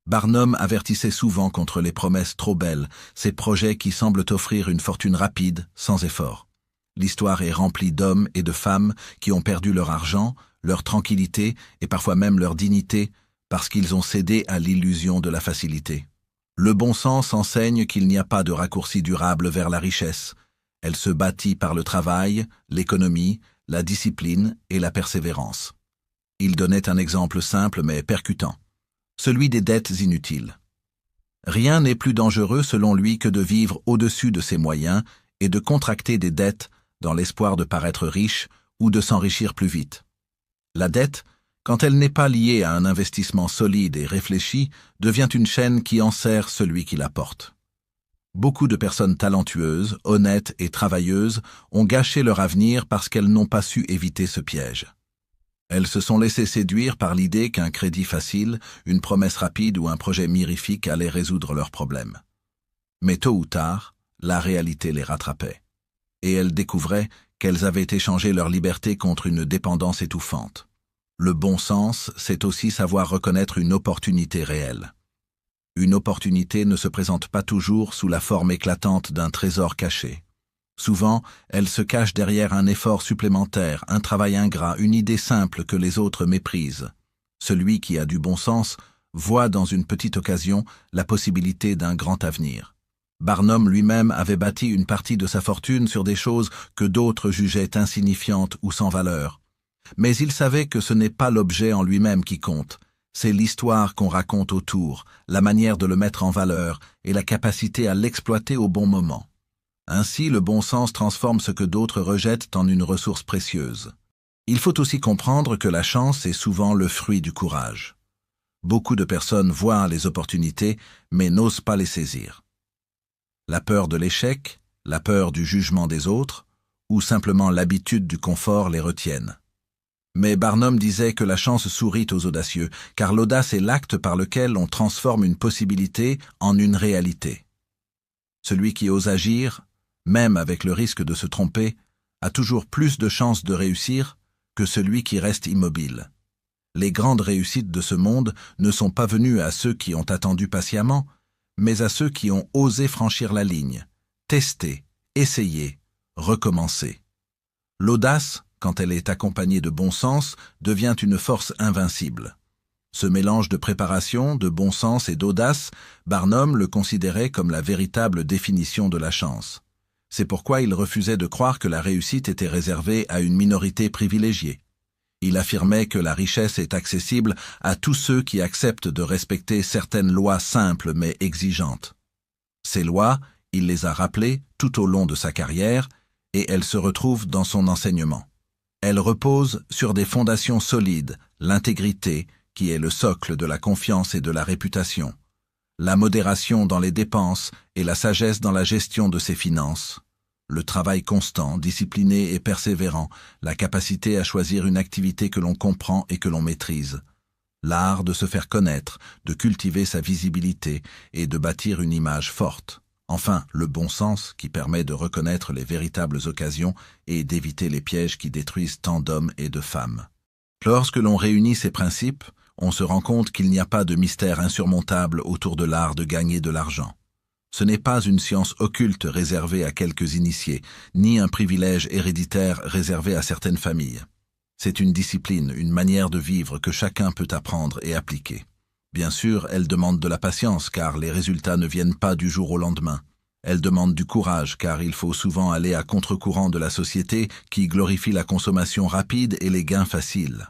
Barnum avertissait souvent contre les promesses trop belles, ces projets qui semblent offrir une fortune rapide, sans effort. L'histoire est remplie d'hommes et de femmes qui ont perdu leur argent, leur tranquillité et parfois même leur dignité parce qu'ils ont cédé à l'illusion de la facilité. Le bon sens enseigne qu'il n'y a pas de raccourci durable vers la richesse. Elle se bâtit par le travail, l'économie, la discipline et la persévérance. Il donnait un exemple simple mais percutant, celui des dettes inutiles. Rien n'est plus dangereux selon lui que de vivre au-dessus de ses moyens et de contracter des dettes dans l'espoir de paraître riche ou de s'enrichir plus vite. La dette, quand elle n'est pas liée à un investissement solide et réfléchi, devient une chaîne qui enserre celui qui la porte. Beaucoup de personnes talentueuses, honnêtes et travailleuses ont gâché leur avenir parce qu'elles n'ont pas su éviter ce piège. Elles se sont laissées séduire par l'idée qu'un crédit facile, une promesse rapide ou un projet mirifique allaient résoudre leurs problèmes. Mais tôt ou tard, la réalité les rattrapait. Et elles découvraient qu'elles avaient échangé leur liberté contre une dépendance étouffante. Le bon sens, c'est aussi savoir reconnaître une opportunité réelle. Une opportunité ne se présente pas toujours sous la forme éclatante d'un trésor caché. Souvent, elle se cache derrière un effort supplémentaire, un travail ingrat, une idée simple que les autres méprisent. Celui qui a du bon sens voit dans une petite occasion la possibilité d'un grand avenir. Barnum lui-même avait bâti une partie de sa fortune sur des choses que d'autres jugeaient insignifiantes ou sans valeur. Mais il savait que ce n'est pas l'objet en lui-même qui compte, c'est l'histoire qu'on raconte autour, la manière de le mettre en valeur et la capacité à l'exploiter au bon moment. Ainsi, le bon sens transforme ce que d'autres rejettent en une ressource précieuse. Il faut aussi comprendre que la chance est souvent le fruit du courage. Beaucoup de personnes voient les opportunités, mais n'osent pas les saisir. La peur de l'échec, la peur du jugement des autres, ou simplement l'habitude du confort les retiennent. Mais Barnum disait que la chance sourit aux audacieux, car l'audace est l'acte par lequel on transforme une possibilité en une réalité. Celui qui ose agir, même avec le risque de se tromper, a toujours plus de chances de réussir que celui qui reste immobile. Les grandes réussites de ce monde ne sont pas venues à ceux qui ont attendu patiemment, mais à ceux qui ont osé franchir la ligne, tester, essayer, recommencer. L'audace, quand elle est accompagnée de bon sens, devient une force invincible. Ce mélange de préparation, de bon sens et d'audace, Barnum le considérait comme la véritable définition de la chance. C'est pourquoi il refusait de croire que la réussite était réservée à une minorité privilégiée. Il affirmait que la richesse est accessible à tous ceux qui acceptent de respecter certaines lois simples mais exigeantes. Ces lois, il les a rappelées tout au long de sa carrière et elles se retrouvent dans son enseignement. Elles reposent sur des fondations solides, l'intégrité, qui est le socle de la confiance et de la réputation, la modération dans les dépenses et la sagesse dans la gestion de ses finances, le travail constant, discipliné et persévérant, la capacité à choisir une activité que l'on comprend et que l'on maîtrise, l'art de se faire connaître, de cultiver sa visibilité et de bâtir une image forte. Enfin, le bon sens qui permet de reconnaître les véritables occasions et d'éviter les pièges qui détruisent tant d'hommes et de femmes. Lorsque l'on réunit ces principes, on se rend compte qu'il n'y a pas de mystère insurmontable autour de l'art de gagner de l'argent. Ce n'est pas une science occulte réservée à quelques initiés, ni un privilège héréditaire réservé à certaines familles. C'est une discipline, une manière de vivre que chacun peut apprendre et appliquer. Bien sûr, elle demande de la patience, car les résultats ne viennent pas du jour au lendemain. Elle demande du courage, car il faut souvent aller à contre-courant de la société qui glorifie la consommation rapide et les gains faciles.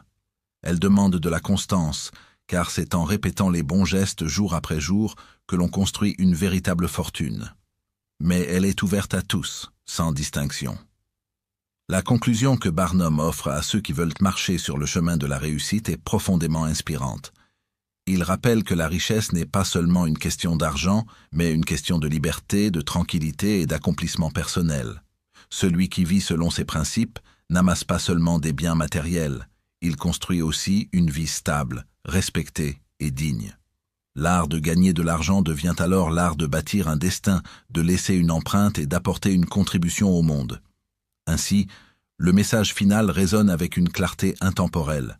Elle demande de la constance, car c'est en répétant les bons gestes jour après jour que l'on construit une véritable fortune. Mais elle est ouverte à tous, sans distinction. La conclusion que Barnum offre à ceux qui veulent marcher sur le chemin de la réussite est profondément inspirante. Il rappelle que la richesse n'est pas seulement une question d'argent, mais une question de liberté, de tranquillité et d'accomplissement personnel. Celui qui vit selon ses principes n'amasse pas seulement des biens matériels, il construit aussi une vie stable, respectée et digne. L'art de gagner de l'argent devient alors l'art de bâtir un destin, de laisser une empreinte et d'apporter une contribution au monde. Ainsi, le message final résonne avec une clarté intemporelle.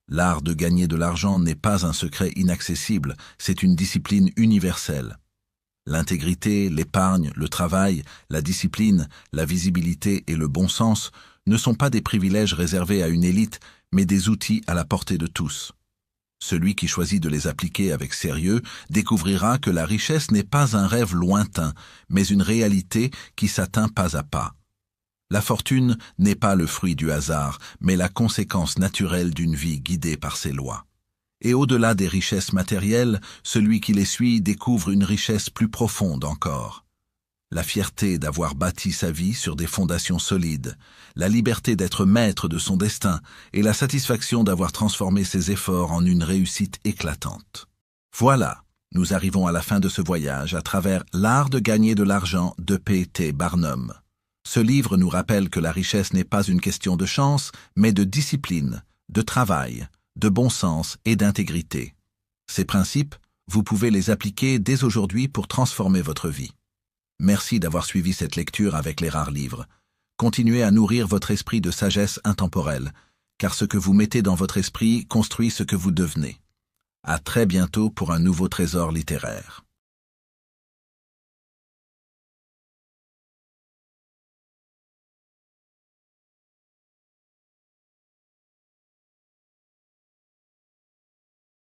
L'art de gagner de l'argent n'est pas un secret inaccessible, c'est une discipline universelle. L'intégrité, l'épargne, le travail, la discipline, la visibilité et le bon sens ne sont pas des privilèges réservés à une élite, mais des outils à la portée de tous. Celui qui choisit de les appliquer avec sérieux découvrira que la richesse n'est pas un rêve lointain, mais une réalité qui s'atteint pas à pas. La fortune n'est pas le fruit du hasard, mais la conséquence naturelle d'une vie guidée par ses lois. Et au-delà des richesses matérielles, celui qui les suit découvre une richesse plus profonde encore. La fierté d'avoir bâti sa vie sur des fondations solides, la liberté d'être maître de son destin et la satisfaction d'avoir transformé ses efforts en une réussite éclatante. Voilà, nous arrivons à la fin de ce voyage à travers L'art de gagner de l'argent de P.T. Barnum. Ce livre nous rappelle que la richesse n'est pas une question de chance, mais de discipline, de travail, de bon sens et d'intégrité. Ces principes, vous pouvez les appliquer dès aujourd'hui pour transformer votre vie. Merci d'avoir suivi cette lecture avec les rares livres. Continuez à nourrir votre esprit de sagesse intemporelle, car ce que vous mettez dans votre esprit construit ce que vous devenez. À très bientôt pour un nouveau trésor littéraire.